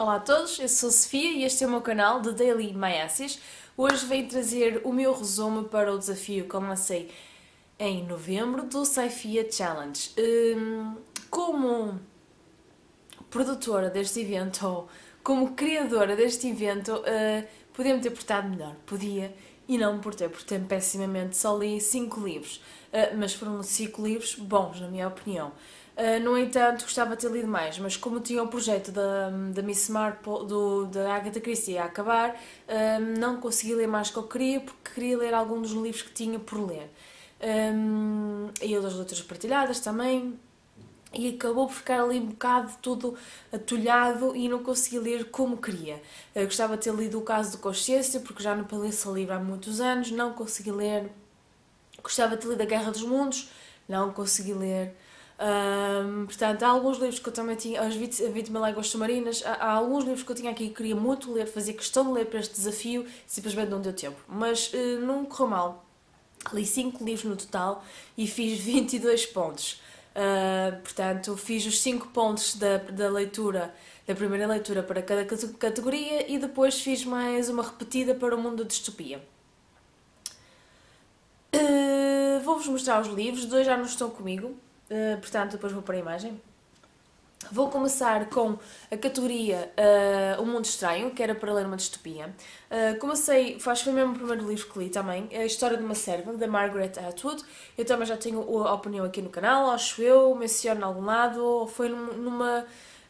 Olá a todos, eu sou a Sofia e este é o meu canal de Daily Maiassis. Hoje venho trazer o meu resumo para o desafio que eu lancei em novembro do Saifia Challenge. Como produtora deste evento, ou como criadora deste evento, podia-me ter portado melhor, podia, e não me portei-me pessimamente, só li 5 livros, mas foram 5 livros bons, na minha opinião. No entanto, gostava de ter lido mais, mas como tinha o projeto da Miss Marple, da Agatha Christie a acabar, não consegui ler mais que eu queria, porque queria ler algum dos livros que tinha por ler. E outras leituras partilhadas também, e acabou por ficar ali um bocado tudo atulhado e não consegui ler como queria. Eu gostava de ter lido o Caso de Consciência, porque já não li esse livro há muitos anos, não consegui ler. Gostava de ter lido A Guerra dos Mundos, não consegui ler. Portanto, há alguns livros que eu também tinha, as 20 mil léguas submarinas, há alguns livros que eu tinha aqui que queria muito ler, fazia questão de ler para este desafio, simplesmente não deu tempo. Mas não correu mal. Li 5 livros no total e fiz 22 pontos. Portanto, fiz os 5 pontos da leitura, da primeira leitura para cada categoria e depois fiz mais uma repetida para o mundo da distopia. Vou-vos mostrar os livros, 2 já não estão comigo, portanto depois vou para a imagem. Vou começar com a categoria O Mundo Estranho, que era para ler uma distopia. Comecei, foi mesmo o primeiro livro que li também, A História de uma Serva, da Margaret Atwood. Eu também já tenho a opinião aqui no canal, acho eu, menciono em algum lado, ou foi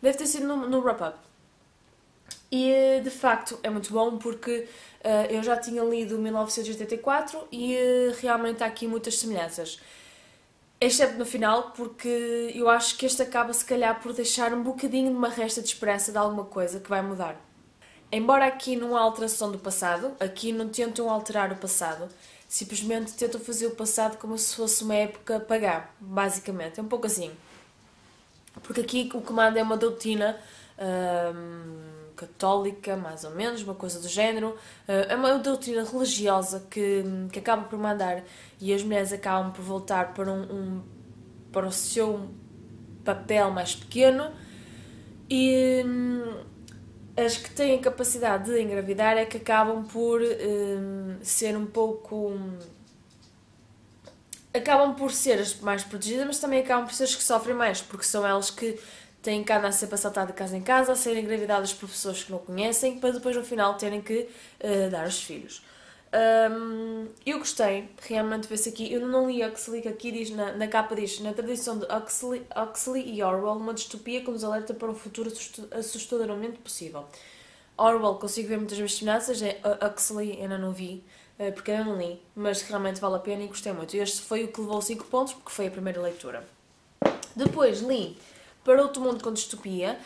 deve ter sido no wrap-up. E de facto é muito bom porque eu já tinha lido 1984 e realmente há aqui muitas semelhanças. Exceto no final, porque eu acho que este acaba se calhar por deixar um bocadinho de uma resta de esperança de alguma coisa que vai mudar. Embora aqui não há alteração do passado, aqui não tentam alterar o passado, simplesmente tentam fazer o passado como se fosse uma época pagã, basicamente, é um pouco assim. Porque aqui o que manda é uma doutrina católica, mais ou menos, uma coisa do género. É uma doutrina religiosa que acaba por mandar e as mulheres acabam por voltar para o seu papel mais pequeno e as que têm a capacidade de engravidar é que acabam por ser um pouco... acabam por ser as mais protegidas, mas também acabam por ser as que sofrem mais, porque são elas que têm que andar sempre a saltar de casa em casa, a serem engravidadas por pessoas que não conhecem, para depois no final terem que dar os filhos. Eu gostei realmente de ver-se aqui. Eu não li Huxley, que aqui diz, na capa diz, na tradição de Huxley e Orwell, uma distopia que nos alerta para um futuro assustadoramente possível. Orwell consigo ver muitas vezes semelhanças, Huxley ainda não vi, porque ainda não li, mas realmente vale a pena e gostei muito. Este foi o que levou 5 pontos, porque foi a primeira leitura. Depois li Para Outro Mundo com Distopia,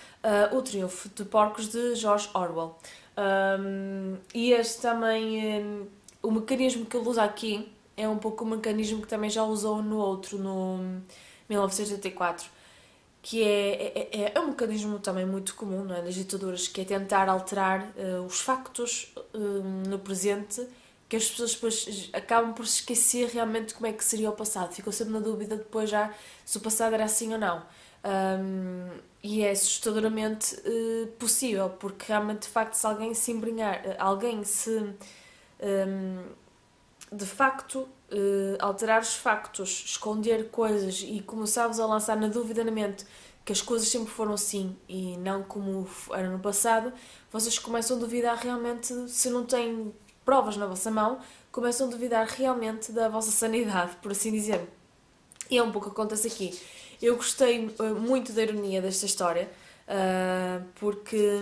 O Triunfo de Porcos, de George Orwell. E este também, o mecanismo que ele usa aqui é um pouco o mecanismo que também já usou no outro, no 1984, que é um mecanismo também muito comum, não é, nas ditaduras, que é tentar alterar os factos no presente, que as pessoas depois acabam por se esquecer realmente como é que seria o passado. Ficam sempre na dúvida depois já se o passado era assim ou não. E é assustadoramente possível, porque realmente de facto se alguém se embrenhar, alguém se de facto alterar os factos, esconder coisas e começar-vos a lançar na dúvida na mente que as coisas sempre foram assim e não como era no passado, vocês começam a duvidar realmente, se não têm provas na vossa mão, começam a duvidar realmente da vossa sanidade, por assim dizer. E é um pouco o que acontece aqui. Eu gostei muito da ironia desta história, porque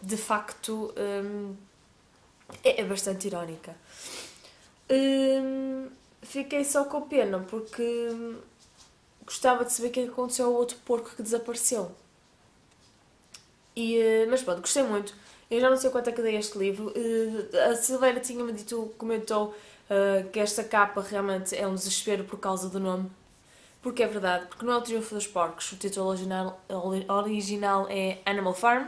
de facto é bastante irónica. Fiquei só com pena porque gostava de saber o que aconteceu ao outro porco que desapareceu. Mas pronto, gostei muito. Eu já não sei quanto é que dei este livro. A Silveira tinha-me dito, comentou que esta capa realmente é um desespero por causa do nome. Porque é verdade, porque não é O Triunfo dos Porcos, o título original é Animal Farm,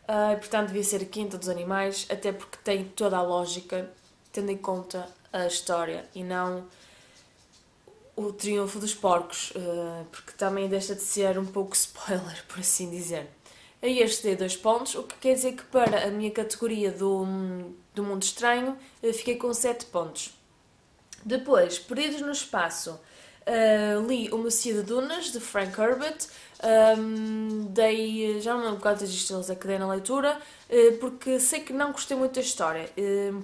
e portanto devia ser a Quinta dos Animais, até porque tem toda a lógica, tendo em conta a história, e não O Triunfo dos Porcos, porque também deixa de ser um pouco spoiler, por assim dizer. A este dei 2 pontos, o que quer dizer que para a minha categoria do Mundo Estranho fiquei com 7 pontos. Depois, Perdidos no Espaço, li O Messias de Dunas, de Frank Herbert. Já não lembro quantas estrelas é que dei na leitura, porque sei que não gostei muito da história,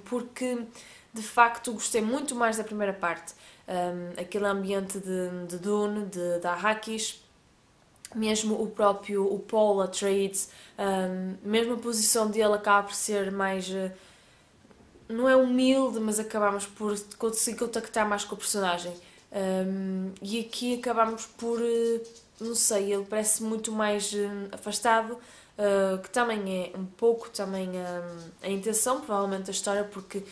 porque de facto gostei muito mais da primeira parte. Aquele ambiente de Dune, de Arrakis, mesmo o Paul Atreides, mesmo a posição dele acaba por ser mais, não é humilde, mas acabamos por conseguir contactar mais com o personagem. E aqui acabamos por, não sei, ele parece muito mais afastado, que também é um pouco também a intenção, provavelmente, da história, porque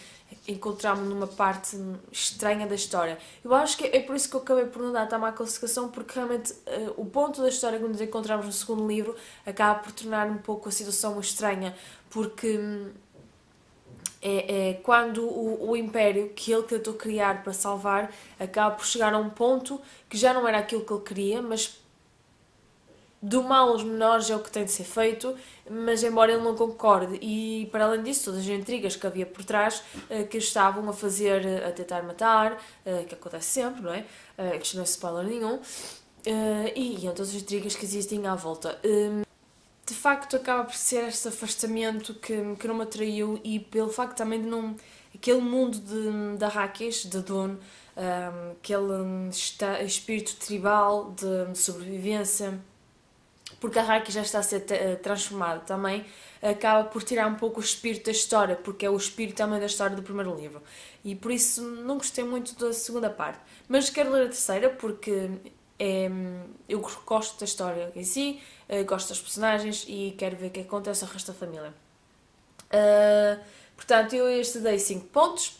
encontramos numa parte estranha da história. Eu acho que é por isso que eu acabei por não dar tão má classificação, porque realmente o ponto da história que nos encontramos no segundo livro acaba por tornar um pouco a situação estranha, porque é quando o Império que ele tentou criar para salvar acaba por chegar a um ponto que já não era aquilo que ele queria, mas do mal aos menores é o que tem de ser feito, mas embora ele não concorde, e para além disso, todas as intrigas que havia por trás, que estavam a fazer, a tentar matar, que acontece sempre, não é? Isto não é spoiler nenhum, e todas as intrigas que existem à volta. De facto, acaba por ser este afastamento que não me atraiu, e pelo facto também de não. Aquele mundo de Arrakis, de Dune, aquele espírito tribal de sobrevivência, porque a Arrakis já está a ser transformada também, acaba por tirar um pouco o espírito da história, porque é o espírito também da história do primeiro livro. E por isso não gostei muito da segunda parte. Mas quero ler a terceira, porque eu gosto da história em si, gosto das personagens e quero ver o que acontece ao resto da família. Portanto, eu este dei 5 pontos.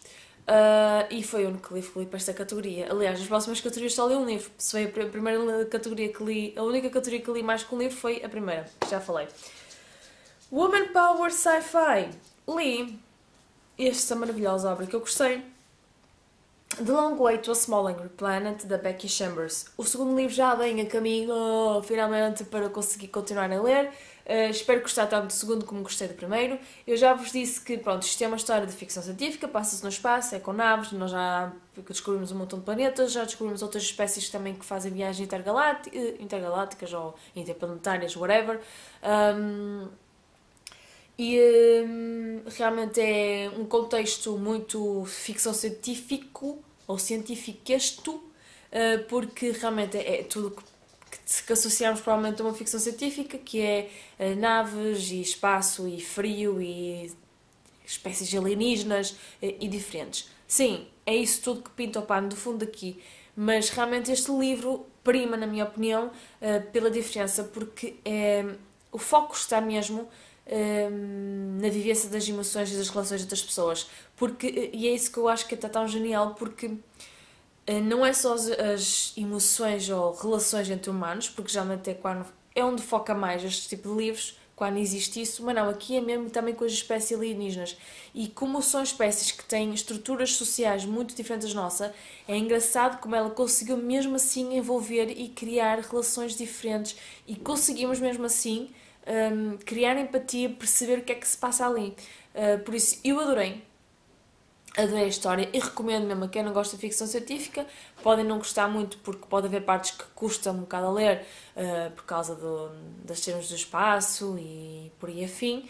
E foi o único livro que li para esta categoria. Aliás, nas próximas categorias só li um livro. Se foi a primeira categoria que li, a única categoria que li mais que um livro foi a primeira, que já falei. Woman Power Sci-Fi. Li esta maravilhosa obra que eu gostei. The Long Way to a Small Angry Planet, da Becky Chambers. O segundo livro já vem a caminho, finalmente, para conseguir continuar a ler. Espero gostar tanto do segundo como gostei do primeiro. Eu já vos disse que, pronto, isto é uma história de ficção científica, passa-se no espaço, é com naves, nós já descobrimos um montão de planetas, já descobrimos outras espécies também que fazem viagens intergalácticas ou interplanetárias, whatever. Realmente é um contexto muito ficção científico ou cientifiquesto, porque realmente é tudo que associamos provavelmente a uma ficção científica, que é naves e espaço e frio e espécies alienígenas e diferentes. Sim, é isso tudo que pinta o pano do fundo aqui, mas realmente este livro prima, na minha opinião, pela diferença, porque o foco está mesmo na vivência das emoções e das relações das pessoas, e é isso que eu acho que está tão genial, porque não é só as emoções ou relações entre humanos, porque geralmente é onde foca mais este tipo de livros, quando existe isso, mas não, aqui é mesmo também com as espécies alienígenas. E como são espécies que têm estruturas sociais muito diferentes da nossa, é engraçado como ela conseguiu mesmo assim envolver e criar relações diferentes, e conseguimos mesmo assim criar empatia, perceber o que é que se passa ali. Por isso, eu adorei a história e recomendo mesmo a quem não gosta de ficção científica. Podem não gostar muito, porque pode haver partes que custam um bocado a ler, por causa das cenas do espaço e por aí afim,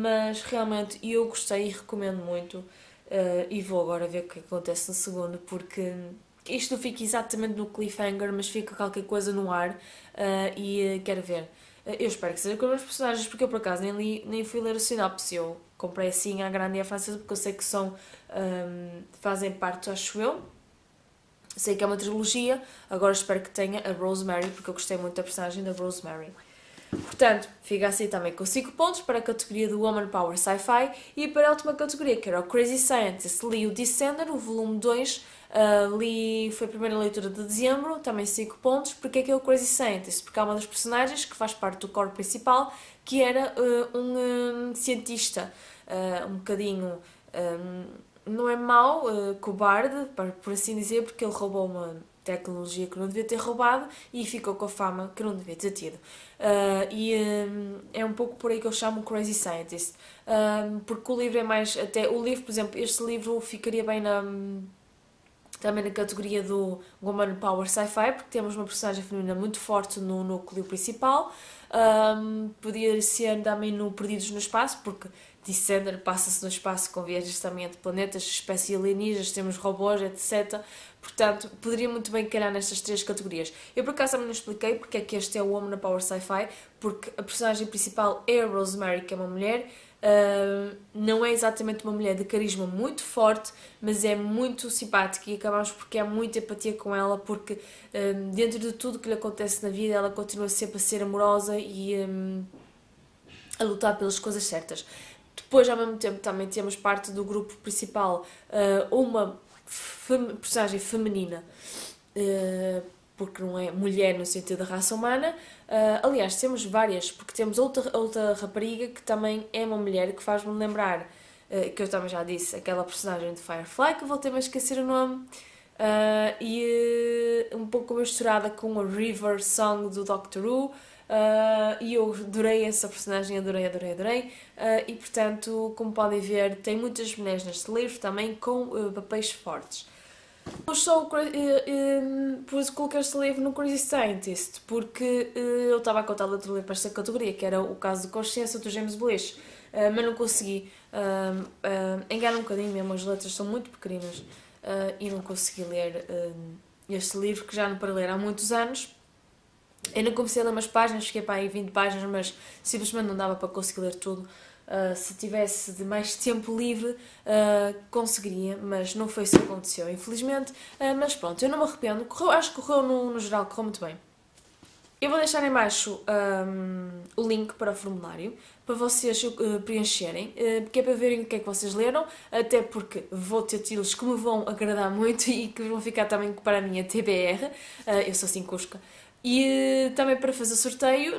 mas realmente eu gostei e recomendo muito, e vou agora ver o que acontece no segundo, porque isto não fica exatamente no cliffhanger, mas fica qualquer coisa no ar, e quero ver. Eu espero que seja com os meus personagens, porque eu por acaso nem fui ler o sinopse. Eu comprei assim à grande e à francesa, porque eu sei que fazem parte, acho eu. Sei que é uma trilogia, agora espero que tenha a Rosemary, porque eu gostei muito da personagem da Rosemary. Portanto, fica assim também com 5 pontos para a categoria do Woman Power Sci-Fi, e para a última categoria, que era o Crazy Scientist, li o Descender, o volume 2, foi a primeira leitura de dezembro, também 5 pontos. Porque é que é o Crazy Scientist? Porque há uma das personagens que faz parte do core principal, que era um cientista, um bocadinho, não é mau, cobarde, por assim dizer, porque ele roubou tecnologia que não devia ter roubado e ficou com a fama que não devia ter tido. É um pouco por aí que eu chamo Crazy Scientist, porque o livro é mais, até o livro, por exemplo, este livro ficaria bem também na categoria do Woman Power Sci-Fi, porque temos uma personagem feminina muito forte no núcleo principal. Podia ser também no Perdidos no Espaço, porque Descender passa-se no espaço com viagens também entre planetas, espécies alienígenas, temos robôs, etc. Portanto, poderia muito bem calhar nestas três categorias. Eu por acaso também não expliquei porque é que este é o Woman Power Sci-Fi, porque a personagem principal é a Rosemary, que é uma mulher. Não é exatamente uma mulher de carisma muito forte, mas é muito simpática e acabamos porque há muita empatia com ela, porque dentro de tudo que lhe acontece na vida ela continua sempre a ser amorosa e a lutar pelas coisas certas. Depois, ao mesmo tempo, também temos parte do grupo principal uma personagem feminina, porque não é mulher no sentido da raça humana. Aliás, temos várias, porque temos outra rapariga que também é uma mulher, que faz-me lembrar, que eu também já disse, aquela personagem de Firefly, que eu voltei a esquecer o nome, e um pouco misturada com a River Song do Doctor Who. E eu adorei essa personagem, adorei. E portanto, como podem ver, tem muitas mulheres neste livro também com papéis fortes. Por isso coloquei este livro no Crazy Scientist, porque eu estava a contar outro livro para esta categoria, que era O Caso de Consciência, do James Blish, mas não consegui. Engano um bocadinho mesmo, as letras são muito pequeninas, e não consegui ler este livro, que já não para ler há muitos anos. Eu não comecei a ler umas páginas, fiquei para aí 20 páginas, mas simplesmente não dava para conseguir ler tudo. Se tivesse de mais tempo livre, conseguiria, mas não foi isso que aconteceu, infelizmente. Mas pronto, eu não me arrependo. Acho que correu, no geral, correu muito bem. Eu vou deixar em baixo o link para o formulário, para vocês preencherem, porque é para verem o que é que vocês leram, até porque vou ter títulos que me vão agradar muito e que vão ficar também para a minha TBR. Eu sou assim cusca. E também para fazer sorteio,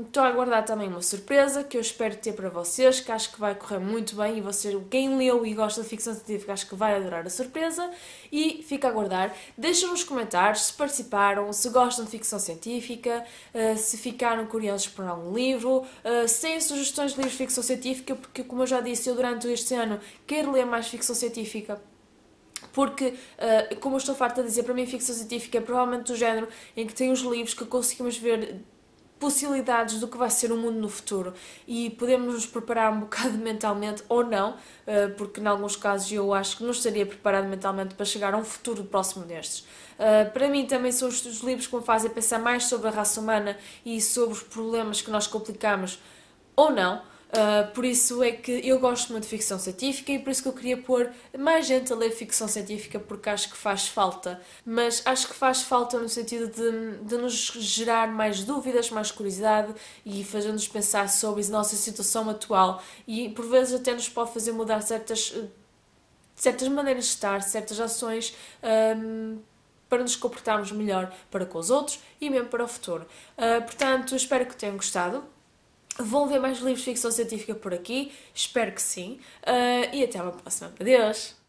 estou a aguardar também uma surpresa que eu espero ter para vocês, que acho que vai correr muito bem, e quem leu e gosta de ficção científica, acho que vai adorar a surpresa, e fica a aguardar. Deixem nos comentários se participaram, se gostam de ficção científica, se ficaram curiosos por algum livro, se têm sugestões de livros de ficção científica, porque como eu já disse, eu durante este ano quero ler mais ficção científica. Porque, como eu estou farta de dizer, para mim a ficção científica é provavelmente do género em que tem os livros que conseguimos ver possibilidades do que vai ser o mundo no futuro e podemos nos preparar um bocado mentalmente ou não, porque em alguns casos eu acho que não estaria preparado mentalmente para chegar a um futuro próximo destes. Para mim também são os livros que me fazem pensar mais sobre a raça humana e sobre os problemas que nós complicamos ou não. Por isso é que eu gosto muito de ficção científica e por isso que eu queria pôr mais gente a ler ficção científica, porque acho que faz falta, mas acho que faz falta no sentido de nos gerar mais dúvidas, mais curiosidade e fazer-nos pensar sobre a nossa situação atual e por vezes até nos pode fazer mudar certas maneiras de estar, certas ações, para nos comportarmos melhor para com os outros e mesmo para o futuro. Portanto, espero que tenham gostado. Vão ver mais livros de ficção científica por aqui, espero que sim, e até uma próxima. Adeus!